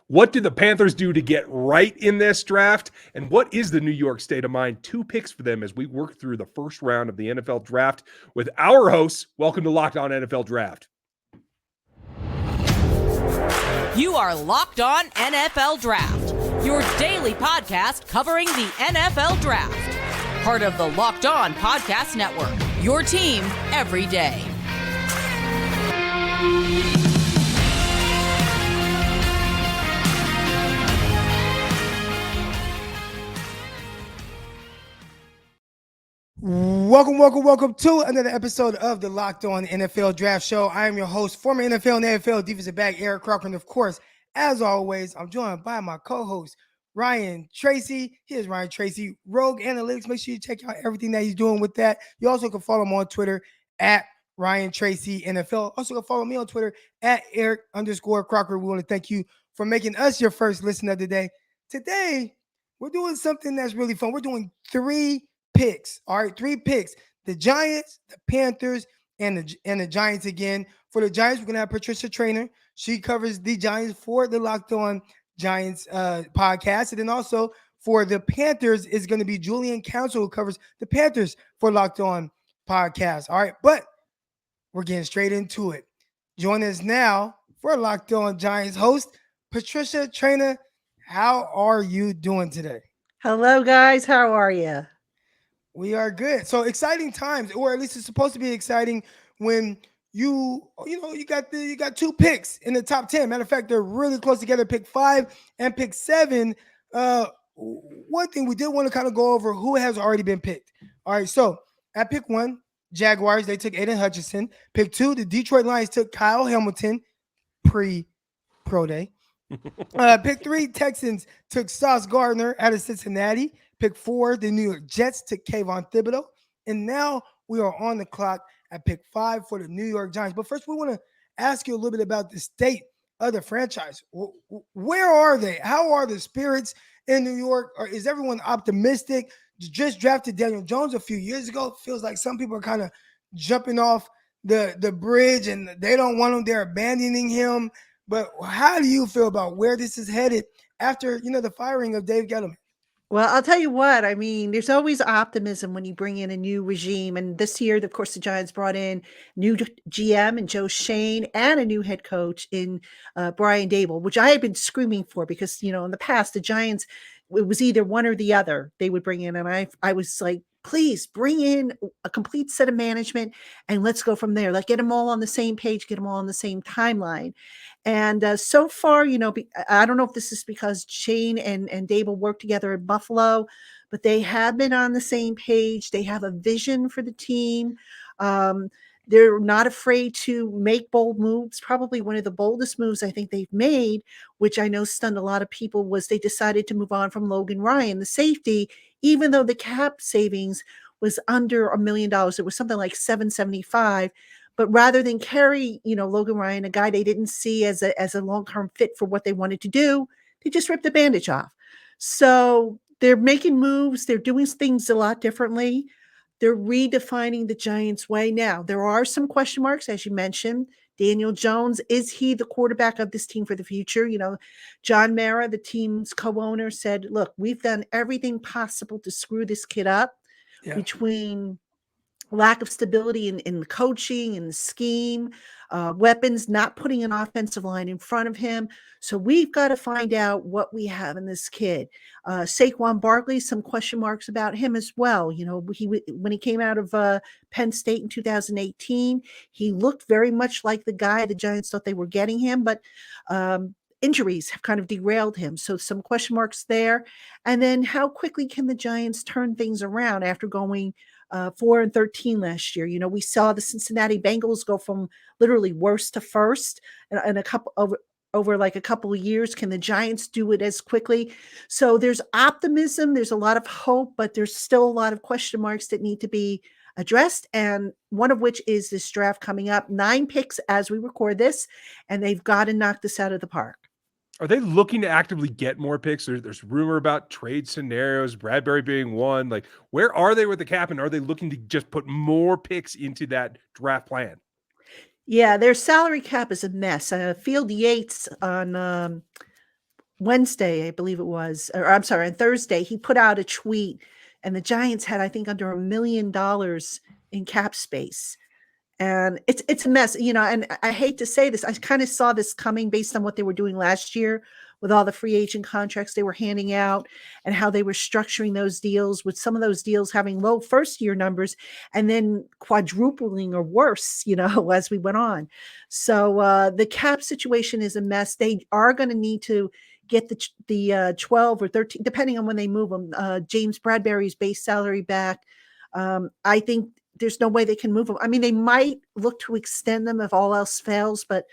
What did the Panthers do to get right in this draft? And what is the New York state of mind? 2 picks for them as we work through the first round of the NFL draft with our hosts. Welcome to Locked On NFL Draft. You are Locked On NFL Draft, your daily podcast covering the NFL Draft. Part of the Locked On Podcast Network, your team every day. Welcome to another episode of the Locked On NFL Draft Show. I am your host, former NFL and AFL defensive back Eric Crocker, and of course, as always, I'm joined by my co-host Ryan Tracy. Here's Ryan Tracy, Rogue Analytics. Make sure you check out everything that he's doing with that. You also can follow him on Twitter at Ryan Tracy NFL. Also can follow me on Twitter at Eric_Crocker. We want to thank you for making us your first listen of the day. Today, we're doing something that's really fun. We're doing 3 picks. All right, 3 picks. The Giants, the Panthers, and the Giants again. For the Giants, we're going to have Patricia Traina. She covers the Giants for the Locked On Giants podcast. And then also for the Panthers is going to be Julian Council, who covers the Panthers for Locked On podcast. All right, but we're getting straight into it. Join us now for Locked On Giants host, Patricia Traina. How are you doing today? Hello, guys. How are you? We are good. So exciting times, or at least it's supposed to be exciting when you got 2 picks in the top 10. Matter of fact, they're really close together. Pick 5 and pick 7. One thing we did want to kind of go over who has already been picked. All right. So at pick 1, Jaguars, they took Aiden Hutchinson. Pick 2, the Detroit Lions took Kyle Hamilton pre-pro day. Pick 3, Texans took Sauce Gardner out of Cincinnati. Pick 4, the New York Jets took Kayvon Thibodeau. And now we are on the clock at pick 5 for the New York Giants. But first, we want to ask you a little bit about the state of the franchise. Where are they? How are the spirits in New York? Or is everyone optimistic? Just drafted Daniel Jones a few years ago. It feels like some people are kind of jumping off the bridge and they don't want him. They're abandoning him. But how do you feel about where this is headed after, the firing of Dave Gettleman? Well, I'll tell you what, I mean, there's always optimism when you bring in a new regime. And this year, of course, the Giants brought in new GM and Joe Shane and a new head coach in Brian Daboll, which I had been screaming for because, in the past, the Giants, it was either one or the other they would bring in. And I was like, please bring in a complete set of management and let's go from there. Like get them all on the same page, get them all on the same timeline. And so far, I don't know if this is because Shane and Daboll work together in Buffalo, but they have been on the same page. They have a vision for the team. They're not afraid to make bold moves. Probably one of the boldest moves I think they've made, which I know stunned a lot of people, was they decided to move on from Logan Ryan, the safety, even though the cap savings was under $1 million. It was something like $775. But rather than carry, Logan Ryan, a guy they didn't see as a long-term fit for what they wanted to do, they just ripped the bandage off. So they're making moves. They're doing things a lot differently. They're redefining the Giants' way now. There are some question marks, as you mentioned. Daniel Jones, is he the quarterback of this team for the future? John Mara, the team's co-owner, said, look, we've done everything possible to screw this kid up between lack of stability in the coaching and the scheme, weapons, not putting an offensive line in front of him. So we've got to find out what we have in this kid. Saquon Barkley, some question marks about him as well. When he came out of Penn State in 2018, he looked very much like the guy the Giants thought they were getting him, but injuries have kind of derailed him. So some question marks there. And then how quickly can the Giants turn things around after going 4-13 last year? We saw the Cincinnati Bengals go from literally worst to first in a couple over like a couple of years. Can the Giants do it as quickly? So there's optimism, there's a lot of hope, but there's still a lot of question marks that need to be addressed. And one of which is this draft coming up. 9 picks as we record this, and they've got to knock this out of the park. Are they looking to actively get more picks? There's rumor about trade scenarios, Bradbury being one. Like, where are they with the cap, and are they looking to just put more picks into that draft plan? Yeah, their salary cap is a mess. Field Yates on Wednesday, I believe it was, or I'm sorry, on Thursday, he put out a tweet, and the Giants had, I think, under $1 million in cap space. And it's a mess, and I hate to say this, I kind of saw this coming based on what they were doing last year with all the free agent contracts they were handing out and how they were structuring those deals, with some of those deals having low first year numbers and then quadrupling or worse, as we went on. So the cap situation is a mess. They are going to need to get the 12 or 13, depending on when they move them, James Bradbury's base salary back. I think there's no way they can move them. I mean, they might look to extend them if all else fails, but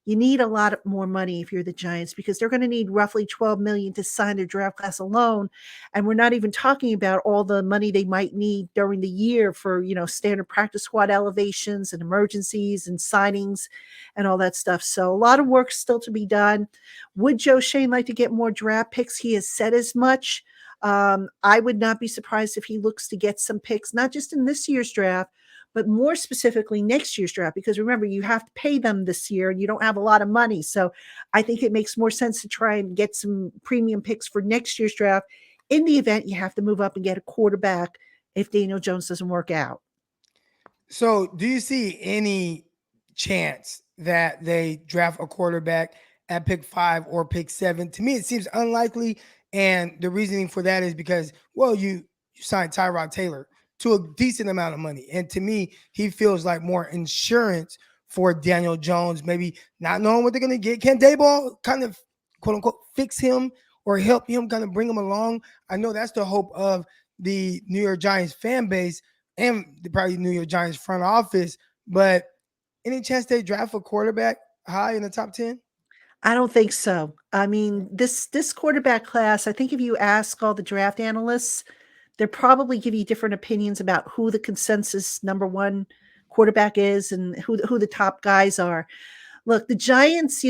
you need a lot more money if you're the Giants, because they're going to need roughly $12 million to sign their draft class alone. And we're not even talking about all the money they might need during the year for, standard practice squad elevations and emergencies and signings and all that stuff. So a lot of work still to be done. Would Joe Schoen like to get more draft picks? He has said as much. I would not be surprised if he looks to get some picks, not just in this year's draft, but more specifically next year's draft, because remember, you have to pay them this year and you don't have a lot of money. So I think it makes more sense to try and get some premium picks for next year's draft in the event you have to move up and get a quarterback if Daniel Jones doesn't work out. So do you see any chance that they draft a quarterback at pick 5 or pick 7? To me, it seems unlikely. And the reasoning for that is because, well, you signed Tyrod Taylor to a decent amount of money. And to me, he feels like more insurance for Daniel Jones, maybe not knowing what they're going to get. Can Daboll kind of, quote unquote, fix him or help him, kind of bring him along? I know that's the hope of the New York Giants fan base and probably New York Giants front office. But any chance they draft a quarterback high in the top 10? I don't think so. I mean, this quarterback class, I think if you ask all the draft analysts, they'll probably give you different opinions about who the consensus number one quarterback is and who the top guys are. Look, the Giants,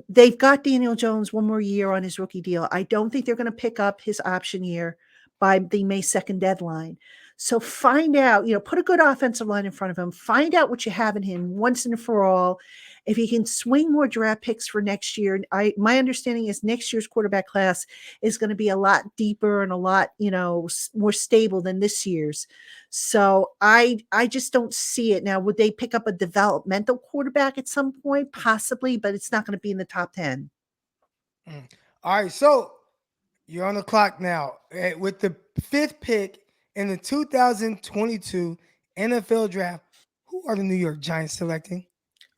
they've got Daniel Jones one more year on his rookie deal. I don't think they're going to pick up his option year by the May 2nd deadline. So find out, put a good offensive line in front of him. Find out what you have in him once and for all. If he can swing more draft picks for next year, my understanding is next year's quarterback class is going to be a lot deeper and a lot, more stable than this year's. So I just don't see it. Now, would they pick up a developmental quarterback at some point? Possibly, but it's not going to be in the top 10. All right, so you're on the clock now. With the 5th pick in the 2022 NFL Draft, who are the New York Giants selecting?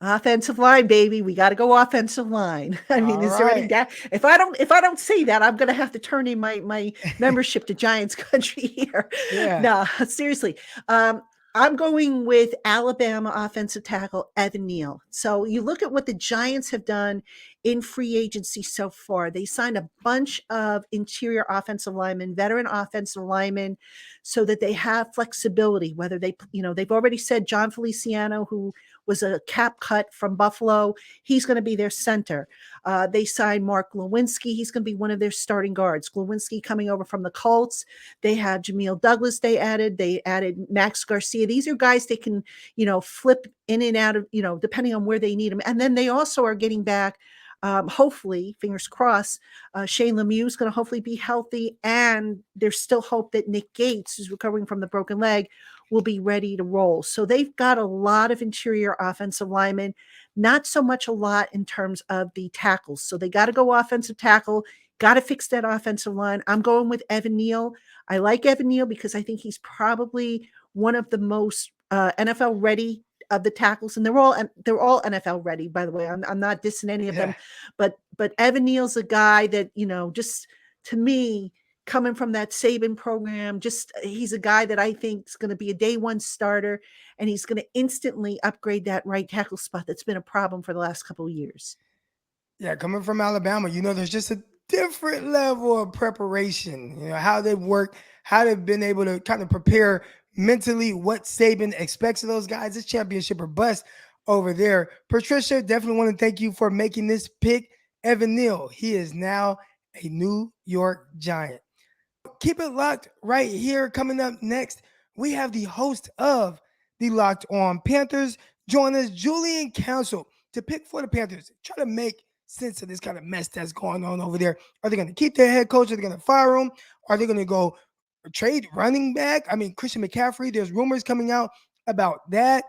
Offensive line, baby. We got to go offensive line. I mean, is there any doubt? If I don't say that, I'm going to have to turn in my membership to Giants country here. Yeah. No, seriously. I'm going with Alabama offensive tackle Evan Neal. So you look at what the Giants have done in free agency so far. They signed a bunch of interior offensive linemen, veteran offensive linemen, so that they have flexibility, whether they've already said John Feliciano, who was a cap cut from Buffalo, he's going to be their center. They signed Mark Lewinsky. He's going to be one of their starting guards. Lewinsky coming over from the Colts. They have Jameel Douglas they added. They added Max Garcia. These are guys they can, flip in and out of, depending on where they need them. And then they also are getting back, hopefully, fingers crossed, Shane Lemieux is going to hopefully be healthy. And there's still hope that Nick Gates, who's recovering from the broken leg, will be ready to roll. So they've got a lot of interior offensive linemen, not so much a lot in terms of the tackles. So they got to go offensive tackle, got to fix that offensive line. I'm going with Evan Neal. I like Evan Neal because I think he's probably one of the most NFL ready of the tackles, and they're all NFL ready, by the way. I'm not dissing any of them, but Evan Neal's a guy that, just to me, coming from that Saban program, he's a guy that I think is going to be a day one starter, and he's going to instantly upgrade that right tackle spot that's been a problem for the last couple of years. Yeah, coming from Alabama, there's just a different level of preparation, how they've worked, how they've been able to kind of prepare mentally what Saban expects of those guys. It's championship or bust over there. Patricia, definitely want to thank you for making this pick. Evan Neal, he is now a New York Giant. Keep it locked right here. Coming up next, we have the host of the Locked On Panthers. Join us, Julian Council, to pick for the Panthers. Try to make sense of this kind of mess that's going on over there. Are they going to keep their head coach? Are they going to fire him? Are they going to go trade running back? I mean, Christian McCaffrey, there's rumors coming out about that.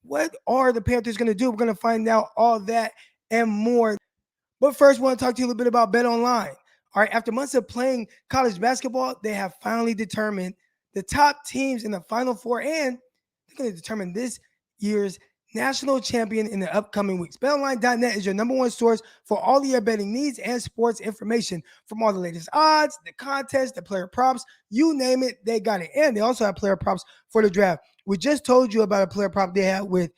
What are the Panthers going to do? We're going to find out all that and more. But first, I want to talk to you a little bit about BetOnline. All right, after months of playing college basketball, they have finally determined the top teams in the Final Four, and they're going to determine this year's national champion in the upcoming weeks. BetOnline.net is your number one source for all of your betting needs and sports information. From all the latest odds, the contests, the player props, you name it, they got it. And they also have player props for the draft. We just told you about a player prop they had with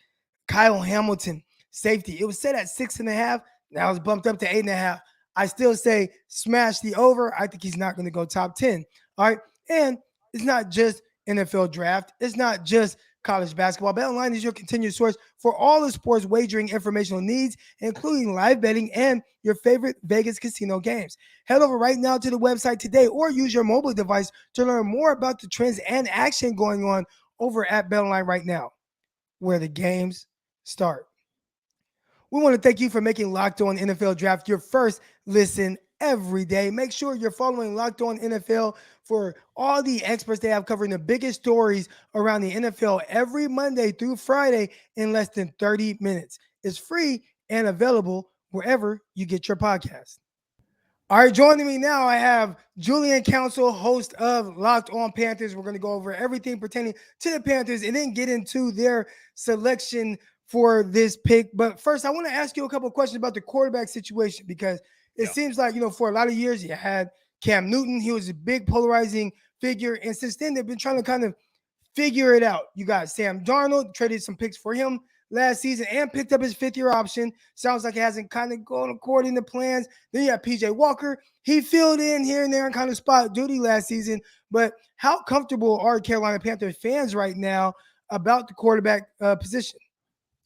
Kyle Hamilton, safety. It was set at 6.5. Now it's bumped up to 8.5. I still say smash the over. I think he's not going to go top 10. All right. And it's not just NFL draft. It's not just college basketball. BetOnline is your continued source for all the sports wagering informational needs, including live betting and your favorite Vegas casino games. Head over right now to the website today or use your mobile device to learn more about the trends and action going on over at BetOnline right now, where the games start. We want to thank you for making Locked On NFL Draft your first listen every day. Make sure you're following Locked On NFL for all the experts they have covering the biggest stories around the NFL every Monday through Friday in less than 30 minutes. It's free and available wherever you get your podcast. All right, joining me now, I have Julian Council, host of Locked On Panthers. We're going to go over everything pertaining to the Panthers and then get into their selection for this pick. But first, I want to ask you a couple of questions about the quarterback situation, because it seems like, for a lot of years you had Cam Newton. He was a big polarizing figure. And since then, they've been trying to kind of figure it out. You got Sam Darnold, traded some picks for him last season and picked up his fifth-year option. Sounds like it hasn't kind of gone according to plans. Then you have PJ Walker. He filled in here and there and kind of spot duty last season. But how comfortable are Carolina Panthers fans right now about the quarterback position?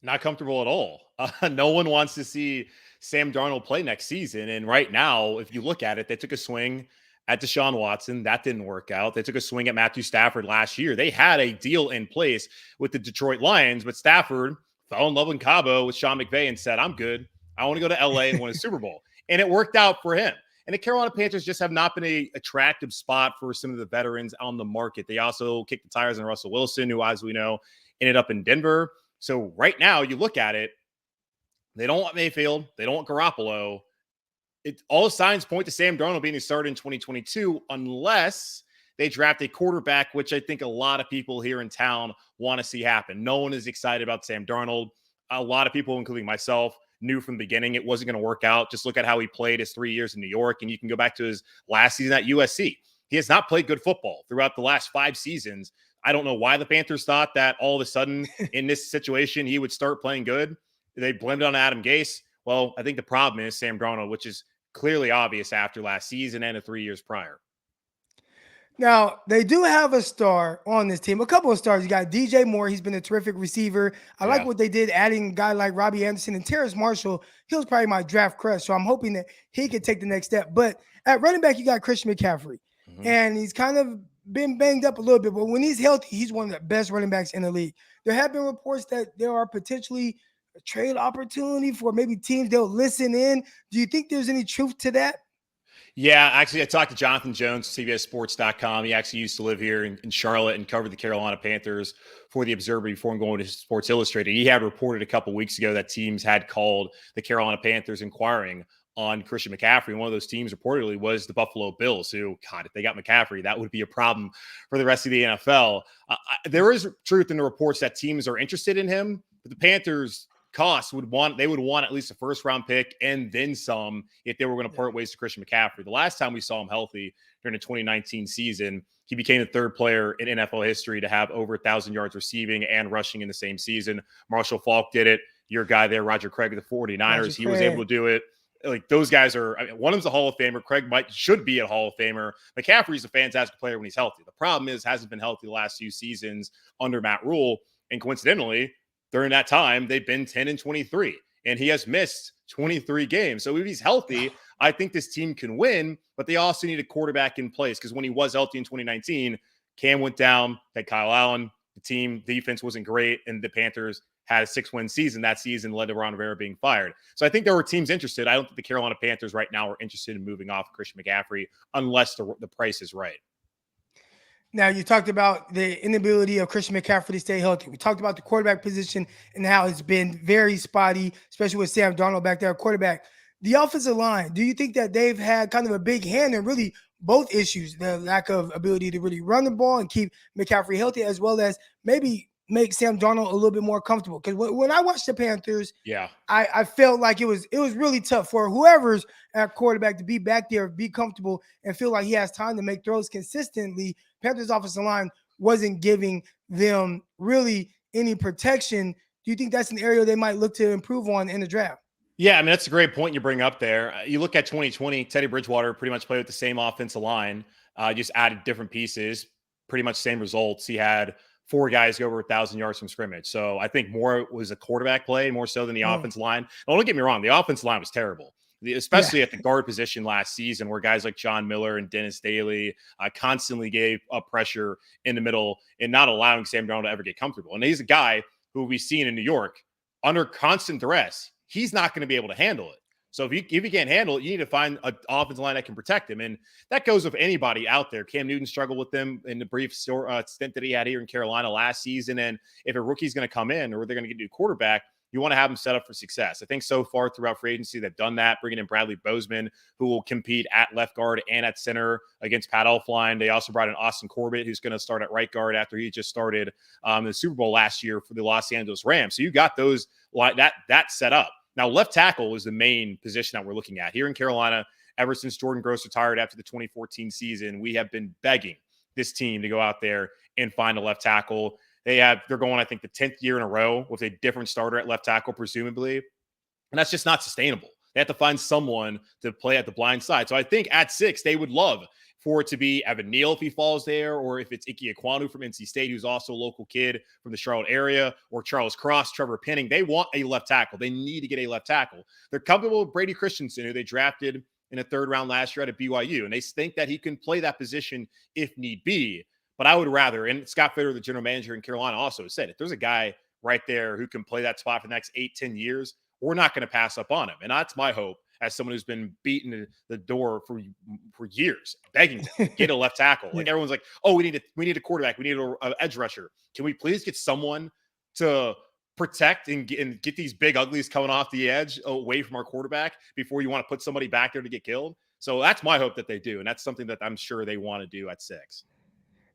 Not comfortable at all. No one wants to see Sam Darnold play next season. And right now, if you look at it, they took a swing at Deshaun Watson. That didn't work out. They took a swing at Matthew Stafford last year. They had a deal in place with the Detroit Lions, but Stafford fell in love in Cabo with Sean McVay and said, I'm good. I want to go to LA and win a Super Bowl. And it worked out for him. And the Carolina Panthers just have not been an attractive spot for some of the veterans on the market. They also kicked the tires on Russell Wilson, who, as we know, ended up in Denver. So right now, you look at it, they don't want Mayfield. They don't want Garoppolo. All signs point to Sam Darnold being the starter in 2022, unless they draft a quarterback, which I think a lot of people here in town want to see happen. No one is excited about Sam Darnold. A lot of people, including myself, knew from the beginning it wasn't going to work out. Just look at how he played his 3 years in New York, and you can go back to his last season at USC. He has not played good football throughout the last 5 seasons. I don't know why the Panthers thought that all of a sudden in this situation he would start playing good. They blamed it on Adam Gase. Well, I think the problem is Sam Darnold, which is clearly obvious after last season and the 3 years prior. Now, they do have a star on this team, a couple of stars. You got DJ Moore. He's been a terrific receiver. I like what they did adding a guy like Robbie Anderson and Terrace Marshall. He was probably my draft crush, so I'm hoping that he can take the next step. But at running back, you got Christian McCaffrey, and he's kind of been banged up a little bit. But when he's healthy, he's one of the best running backs in the league. There have been reports that there are potentially a trade opportunity for maybe teams they'll listen in. Do you think there's any truth to that? Yeah, actually, I talked to Jonathan Jones, CBSSports.com. He actually used to live here in Charlotte and covered the Carolina Panthers for the Observer before going to Sports Illustrated. He had reported a couple weeks ago that teams had called the Carolina Panthers inquiring on Christian McCaffrey. And one of those teams reportedly was the Buffalo Bills, who, God, if they got McCaffrey, that would be a problem for the rest of the NFL. There is truth in the reports that teams are interested in him, but the Panthers would want at least a first round pick and then some if they were going to part ways to Christian McCaffrey. The last time we saw him healthy during the 2019 season, he became the third player in NFL history to have over 1,000 yards receiving and rushing in the same season. Marshall Faulk did it. Your guy there, Roger Craig of the 49ers, he was able to do it. Like, those guys are, one of them's a Hall of Famer. Craig should be a Hall of Famer. McCaffrey's a fantastic player when he's healthy. The problem is, hasn't been healthy the last few seasons under Matt Rule. And coincidentally, during that time, they've been 10-23, and he has missed 23 games. So if he's healthy, I think this team can win, but they also need a quarterback in place, because when he was healthy in 2019, Cam went down, had Kyle Allen, the team defense wasn't great, and the Panthers had a 6-win season that season, led to Ron Rivera being fired. So I think there were teams interested. I don't think the Carolina Panthers right now are interested in moving off Christian McCaffrey unless the price is right. Now, you talked about the inability of Christian McCaffrey to stay healthy. We talked about the quarterback position and how it's been very spotty, especially with Sam Darnold back there at quarterback. The offensive line, do you think that they've had kind of a big hand in really both issues, the lack of ability to really run the ball and keep McCaffrey healthy, as well as maybe make Sam Darnold a little bit more comfortable? Because when I watched the Panthers, I felt like it was really tough for whoever's at quarterback to be back there, be comfortable, and feel like he has time to make throws consistently. Panthers offensive line wasn't giving them really any protection. Do you think that's an area they might look to improve on in the draft? Yeah, I mean, that's a great point you bring up there. You look at 2020, Teddy Bridgewater pretty much played with the same offensive line, just added different pieces, pretty much same results. He had 4 guys go over 1,000 yards from scrimmage. So I think more was a quarterback play more so than the offensive line. Now, don't get me wrong, the offensive line was terrible, especially at the guard position last season, where guys like John Miller and Dennis Daly constantly gave up pressure in the middle and not allowing Sam Darnold to ever get comfortable. And he's a guy who we've seen in New York under constant duress. He's not going to be able to handle it. So if you can't handle it, you need to find an offensive line that can protect him. And that goes with anybody out there. Cam Newton struggled with them in the brief stint that he had here in Carolina last season. And if a rookie's going to come in or they're going to get a new quarterback, you want to have them set up for success. I think so far throughout free agency, they've done that, bringing in Bradley Bozeman, who will compete at left guard and at center against Pat Elflein. They also brought in Austin Corbett, who's going to start at right guard after he just started the Super Bowl last year for the Los Angeles Rams. So you got those that set up. Now, left tackle is the main position that we're looking at here in Carolina. Ever since Jordan Gross retired after the 2014 season, we have been begging this team to go out there and find a left tackle. They're going, I think, the 10th year in a row with a different starter at left tackle, presumably. And that's just not sustainable. They have to find someone to play at the blind side. So I think at 6, they would love for it to be Evan Neal if he falls there, or if it's Ekwonu from NC State, who's also a local kid from the Charlotte area, or Charles Cross, Trevor Penning. They want a left tackle. They need to get a left tackle. They're comfortable with Brady Christensen, who they drafted in the 3rd round last year at BYU, and they think that he can play that position if need be. But I would rather, and Scott Fitterer, the general manager in Carolina, also said, if there's a guy right there who can play that spot for the next 8-10 years, we're not going to pass up on him. And that's my hope as someone who's been beating the door for years, begging to get a left tackle. Like everyone's like, oh, we need a quarterback. We need an edge rusher. Can we please get someone to protect and get these big uglies coming off the edge away from our quarterback before you want to put somebody back there to get killed? So that's my hope that they do. And that's something that I'm sure they want to do at 6.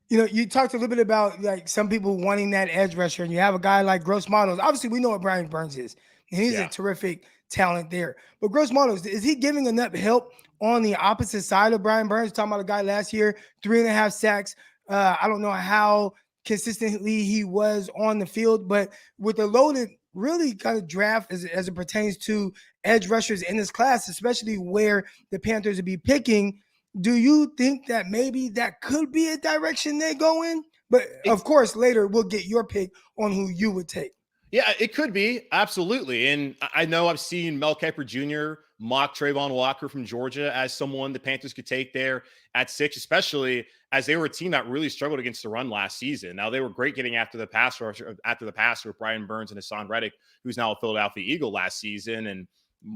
You know, you talked a little bit about like some people wanting that edge rusher, and you have a guy like Gross Models. Obviously, we know what Brian Burns is, and he's a terrific talent there. But Gross Models, is he giving enough help on the opposite side of Brian Burns? Talking about a guy last year, 3.5 sacks. I don't know how consistently he was on the field, but with the loaded really kind of draft as it pertains to edge rushers in this class, especially where the Panthers would be picking, do you think that maybe that could be a direction they go in? But of course, later we'll get your pick on who you would take. Yeah, it could be. Absolutely. And I know I've seen Mel Kiper Jr. mock Trayvon Walker from Georgia as someone the Panthers could take there at 6, especially as they were a team that really struggled against the run last season. Now, they were great getting after the passer with Brian Burns and Hassan Reddick, who's now a Philadelphia Eagle last season. And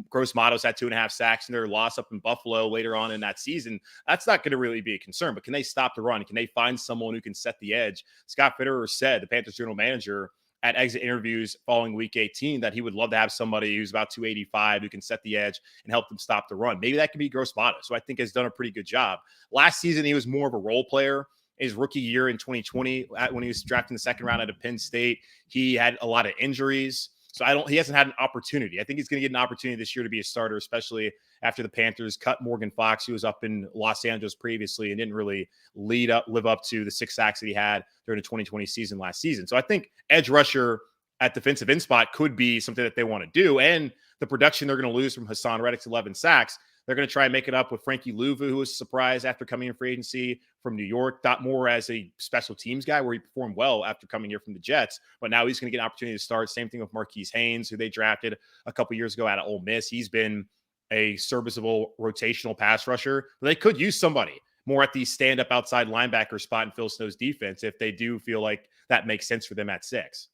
Gross Matos had 2.5 sacks in their loss up in Buffalo later on in that season. That's not going to really be a concern, but can they stop the run? Can they find someone who can set the edge? Scott Fitterer said, the Panthers general manager, at exit interviews following week 18, that he would love to have somebody who's about 285 who can set the edge and help them stop the run. Maybe that could be Gross Matos, who I think has done a pretty good job. Last season, he was more of a role player. His rookie year in 2020, when he was drafted in the 2nd round out of Penn State, he had a lot of injuries. So he hasn't had an opportunity. I think he's going to get an opportunity this year to be a starter, especially after the Panthers cut Morgan Fox, who was up in Los Angeles previously and didn't really live up to the 6 sacks that he had during the 2020 season last season. So I think edge rusher at defensive end spot could be something that they want to do. And the production they're going to lose from Hassan Reddick's 11 sacks, they're going to try and make it up with Frankie Louvu, who was a surprise after coming in free agency from New York, thought more as a special teams guy where he performed well after coming here from the Jets. But now he's going to get an opportunity to start. Same thing with Marquise Haynes, who they drafted a couple years ago out of Ole Miss. He's been a serviceable rotational pass rusher. But they could use somebody more at the stand-up outside linebacker spot in Phil Snow's defense if they do feel like that makes sense for them at 6.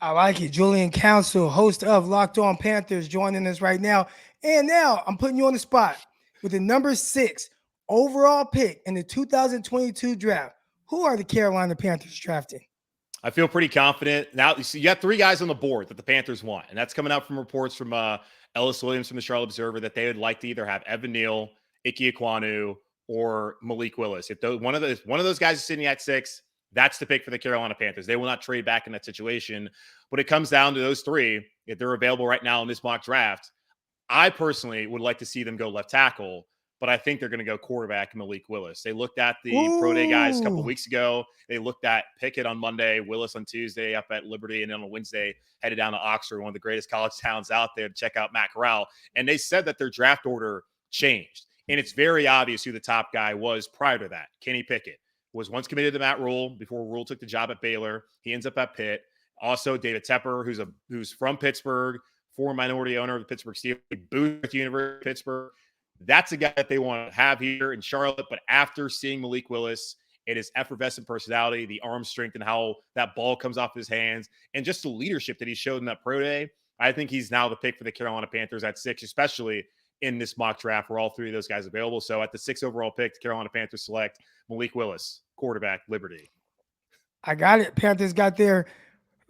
I like it. Julian Council, host of Locked On Panthers, joining us right now. And now I'm putting you on the spot with the number 6 overall pick in the 2022 draft. Who are the Carolina Panthers drafting? I feel pretty confident. Now, you see, you got 3 guys on the board that the Panthers want, and that's coming out from reports from Ellis Williams from the Charlotte Observer that they would like to either have Evan Neal, Ekwonu, or Malik Willis. If one of those guys is sitting at 6, that's the pick for the Carolina Panthers. They will not trade back in that situation. But it comes down to those 3. If they're available right now in this mock draft, I personally would like to see them go left tackle, but I think they're going to go quarterback Malik Willis. They looked at the pro day guys a couple weeks ago. They looked at Pickett on Monday, Willis on Tuesday up at Liberty, and then on Wednesday headed down to Oxford, one of the greatest college towns out there, to check out Matt Corral. And they said that their draft order changed. And it's very obvious who the top guy was prior to that. Kenny Pickett was once committed to Matt Rule before Rule took the job at Baylor. He ends up at Pitt. Also, David Tepper, who's from Pittsburgh, former minority owner of the Pittsburgh Steelers, booth at the University of Pittsburgh. That's a guy that they want to have here in Charlotte. But after seeing Malik Willis and his effervescent personality, the arm strength, and how that ball comes off his hands, and just the leadership that he showed in that pro day, I think he's now the pick for the Carolina Panthers at 6, especially in this mock draft where all 3 of those guys are available. So at the 6th overall pick, the Carolina Panthers select Malik Willis, quarterback, Liberty. I got it. Panthers got their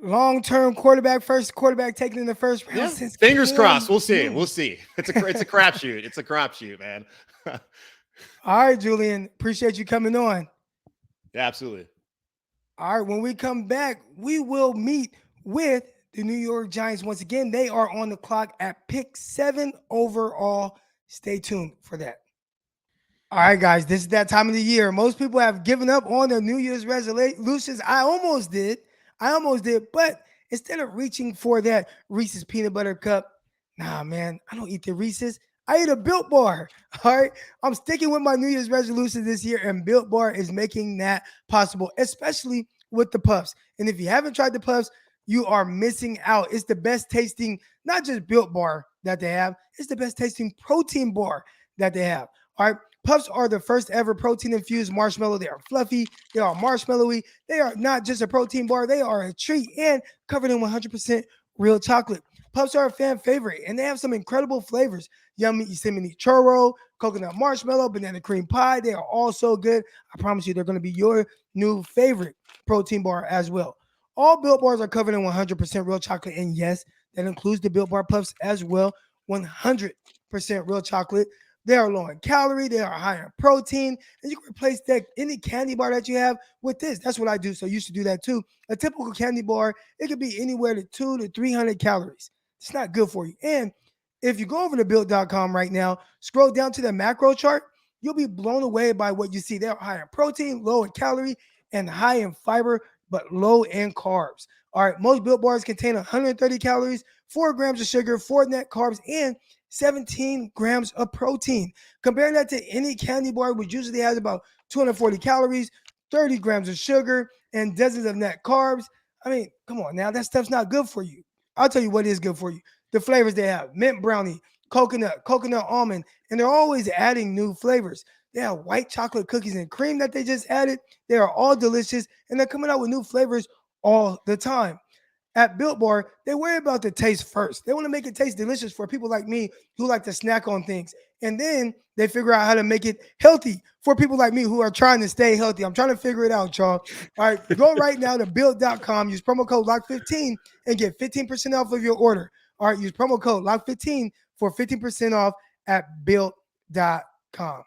long-term quarterback, first quarterback taken in the first round. Yeah. Fingers crossed. We'll see. We'll see. It's a crapshoot. It's a crapshoot, man. All right, Julian. Appreciate you coming on. Yeah, absolutely. All right. When we come back, we will meet with the New York Giants once again. They are on the clock at pick 7 overall. Stay tuned for that. All right, guys. This is that time of the year. Most people have given up on their New Year's resolutions. I almost did, but instead of reaching for that Reese's peanut butter cup, nah, man, I don't eat the Reese's. I eat a Built Bar. All right, I'm sticking with my New Year's resolution this year, and Built Bar is making that possible, especially with the Puffs. And if you haven't tried the Puffs, you are missing out. It's the best tasting, not just Built Bar that they have, it's the best tasting protein bar that they have. All right, Puffs are the first ever protein-infused marshmallow. They are fluffy. They are marshmallowy. They are not just a protein bar. They are a treat and covered in 100% real chocolate. Puffs are a fan favorite, and they have some incredible flavors. Yummy Yosemite churro, coconut marshmallow, banana cream pie. They are all so good. I promise you they're going to be your new favorite protein bar as well. All Built Bars are covered in 100% real chocolate, and yes, that includes the Built Bar Puffs as well, 100% real chocolate. They are low in calorie. They are high in protein. And you can replace any candy bar that you have with this. That's what I do. So you should do that too. A typical candy bar, it could be anywhere to 200 to 300 calories. It's not good for you. And if you go over to Built.com right now, scroll down to the macro chart, you'll be blown away by what you see. They're high in protein, low in calorie, and high in fiber, but low in carbs. All right, most Built Bars contain 130 calories, 4 grams of sugar, 4 net carbs, and 17 grams of protein. Compare that to any candy bar, which usually has about 240 calories, 30 grams of sugar, and dozens of net carbs. I mean, come on now, that stuff's not good for you. I'll tell you what is good for you. The flavors they have: mint brownie, coconut almond, and they're always adding new flavors. They have white chocolate cookies and cream that they just added. They are all delicious, and they're coming out with new flavors all the time. At Built Bar, they worry about the taste first. They want to make it taste delicious for people like me who like to snack on things. And then they figure out how to make it healthy for people like me who are trying to stay healthy. I'm trying to figure it out, y'all. All right, go right now to Built.com. Use promo code LOCK15 and get 15% off of your order. All right, use promo code LOCK15 for 15% off at Built.com.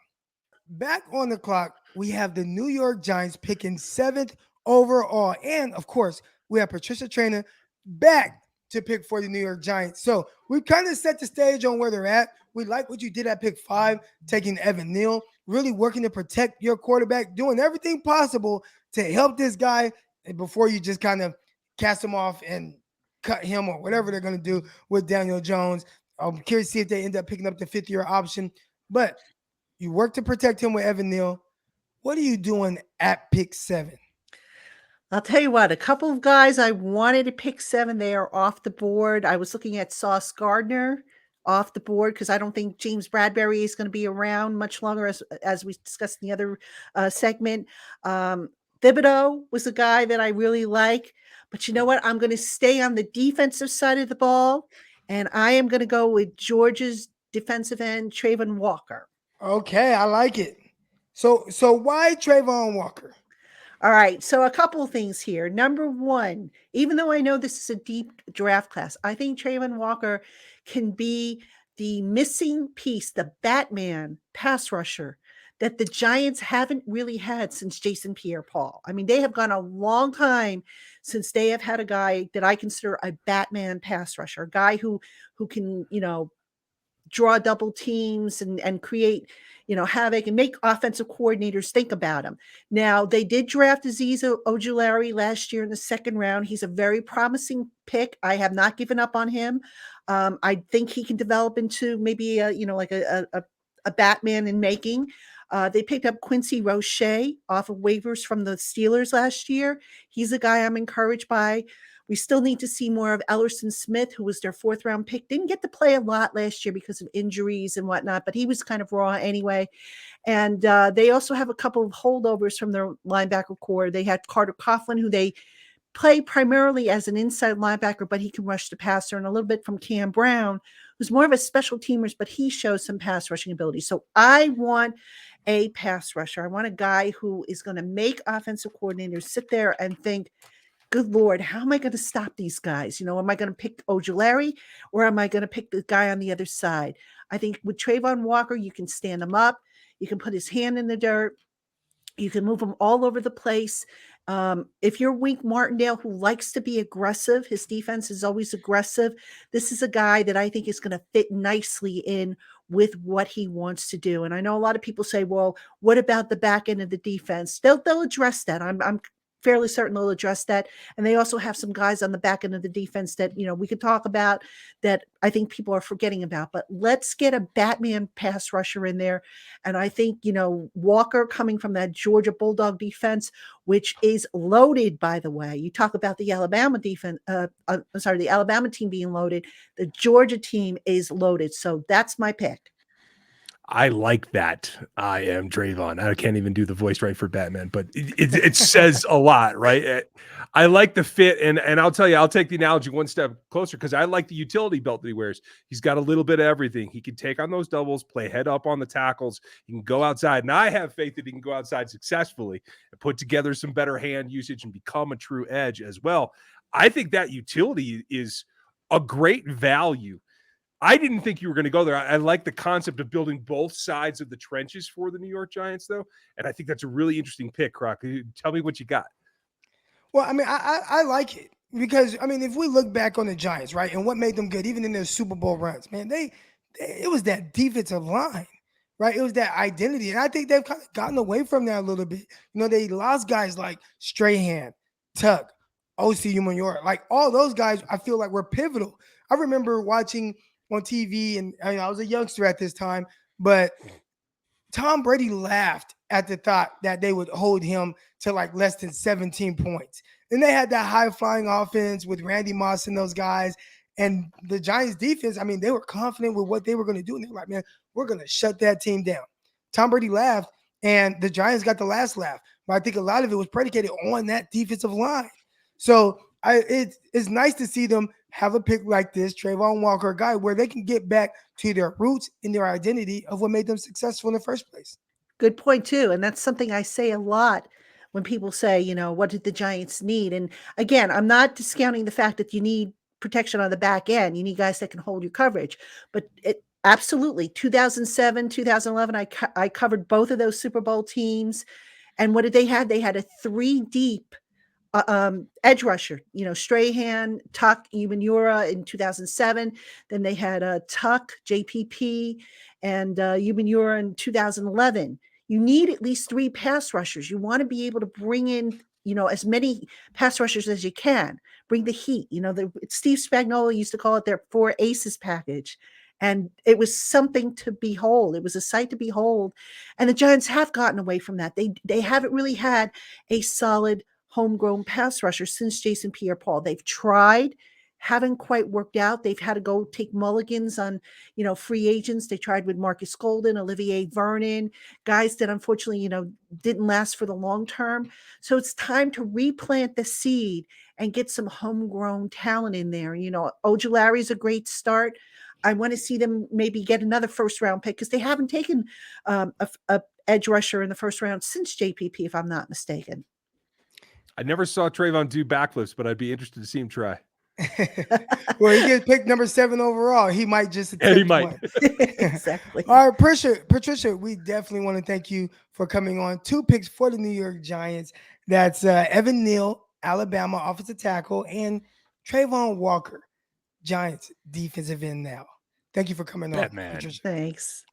Back on the clock, we have the New York Giants picking 7th overall. And, of course, we have Patricia Traina back to pick for the New York Giants. So we kind of set the stage on where they're at. We like what you did at pick 5, taking Evan Neal, really working to protect your quarterback, doing everything possible to help this guy before you just kind of cast him off and cut him or whatever they're going to do with Daniel Jones. I'm curious to see if they end up picking up the 5th-year option. But you work to protect him with Evan Neal. What are you doing at pick 7? I'll tell you what, a couple of guys I wanted to pick 7, they are off the board. I was looking at Sauce Gardner off the board because I don't think James Bradbury is going to be around much longer, as we discussed in the other segment. Thibodeau was a guy that I really like, But you know what? I'm going to stay on the defensive side of the ball, and I am going to go with Georgia's defensive end, Trayvon Walker. Okay, I like it. So why Trayvon Walker? All right, so a couple of things here. Number one, even though I know this is a deep draft class, I think Trayvon Walker can be the missing piece, the Batman pass rusher that the Giants haven't really had since Jason Pierre-Paul. I mean, they have gone a long time since they have had a guy that I consider a Batman pass rusher, a guy who can, draw double teams and create, havoc and make offensive coordinators think about him. Now, they did draft Azeez Ojulari last year in the second round. He's a very promising pick. I have not given up on him. I think he can develop into maybe a Batman in making. They picked up Quincy Roche off of waivers from the Steelers last year. He's a guy I'm encouraged by. We still need to see more of Ellerson Smith, who was their fourth round pick. Didn't get to play a lot last year because of injuries and whatnot, but he was kind of raw anyway. And they also have a couple of holdovers from their linebacker core. They had Carter Coughlin, who they play primarily as an inside linebacker, but he can rush the passer, and a little bit from Cam Brown, who's more of a special teamers, but he shows some pass rushing ability. So I want a pass rusher. I want a guy who is going to make offensive coordinators sit there and think, good Lord, how am I going to stop these guys? Am I going to pick Ojulari or am I going to pick the guy on the other side? I think with Trayvon Walker, you can stand him up. You can put his hand in the dirt. You can move him all over the place. If you're Wink Martindale, who likes to be aggressive, his defense is always aggressive. This is a guy that I think is going to fit nicely in with what he wants to do. And I know a lot of people say, well, what about the back end of the defense? They'll address that. I'm fairly certain they'll address that. And they also have some guys on the back end of the defense that, we could talk about that I think people are forgetting about. But let's get a Batman pass rusher in there. And I think, Walker coming from that Georgia Bulldog defense, which is loaded, by the way. You talk about the Alabama defense, the Alabama team being loaded. The Georgia team is loaded. So that's my pick. I like that. I am Trayvon. I can't even do the voice right for Batman, but it says a lot, right? I like the fit, and I'll tell you, I'll take the analogy one step closer because I like the utility belt that he wears. He's got a little bit of everything. He can take on those doubles, play head up on the tackles. He can go outside, and I have faith that he can go outside successfully and put together some better hand usage and become a true edge as well. I think that utility is a great value. I didn't think you were going to go there. I like the concept of building both sides of the trenches for the New York Giants, though. And I think that's a really interesting pick, Crock. Tell me what you got. Well, I mean, I like it because, I mean, if we look back on the Giants, right, and what made them good, even in their Super Bowl runs, man, it was that defensive line, right? It was that identity. And I think they've kind of gotten away from that a little bit. They lost guys like Strahan, Tuck, O.C. Umenyiora. Like, all those guys, I feel like were pivotal. I remember watching on TV, and I was a youngster at this time, but Tom Brady laughed at the thought that they would hold him to like less than 17 points. And they had that high-flying offense with Randy Moss and those guys. And the Giants defense, I mean, they were confident with what they were going to do. And they were like, man, we're going to shut that team down. Tom Brady laughed, and the Giants got the last laugh. But I think a lot of it was predicated on that defensive line. So it's nice to see them have a pick like this, Trayvon Walker, a guy where they can get back to their roots and their identity of what made them successful in the first place. Good point, too. And that's something I say a lot when people say, what did the Giants need? And again, I'm not discounting the fact that you need protection on the back end. You need guys that can hold your coverage. But absolutely, 2007, 2011, I covered both of those Super Bowl teams. And what did they have? They had a 3-deep edge rusher, Strahan, Tuck, Umenyiora in 2007. Then they had Tuck, JPP, and Umenyiora in 2011. You need at least 3 pass rushers. You want to be able to bring in, as many pass rushers as you can. Bring the heat. Steve Spagnuolo used to call it their 4 aces package. And it was something to behold. It was a sight to behold. And the Giants have gotten away from that. They haven't really had a solid homegrown pass rusher since Jason Pierre-Paul. They've tried. haven't quite worked out. They've had to go take mulligans on, free agents. They tried with Marcus Golden, Olivier Vernon, guys that unfortunately, didn't last for the long term. So it's time to replant the seed and get some homegrown talent in there. Ojulari's a great start. I want to see them maybe get another first round pick because they haven't taken a edge rusher in the first round since JPP, if I'm not mistaken. I never saw Trayvon do backflips, but I'd be interested to see him try. Well, he gets picked number 7 overall. He might just attempt he might. one. Exactly. All right, Patricia, we definitely want to thank you for coming on. 2 picks for the New York Giants. That's Evan Neal, Alabama offensive tackle, and Trayvon Walker, Giants defensive end now. Thank you for coming on, Patricia. Thanks.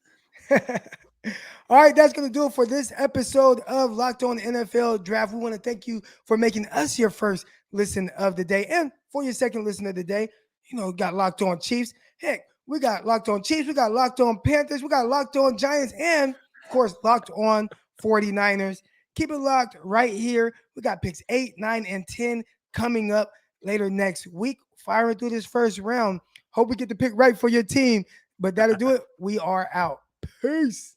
All right, that's going to do it for this episode of Locked On NFL Draft. We want to thank you for making us your first listen of the day. And for your second listen of the day, got Locked On Chiefs. Heck, we got Locked On Chiefs. We got Locked On Panthers. We got Locked On Giants. And, of course, Locked On 49ers. Keep it locked right here. We got picks 8, 9, and 10 coming up later next week. Firing through this first round. Hope we get the pick right for your team. But that'll do it. We are out. Peace.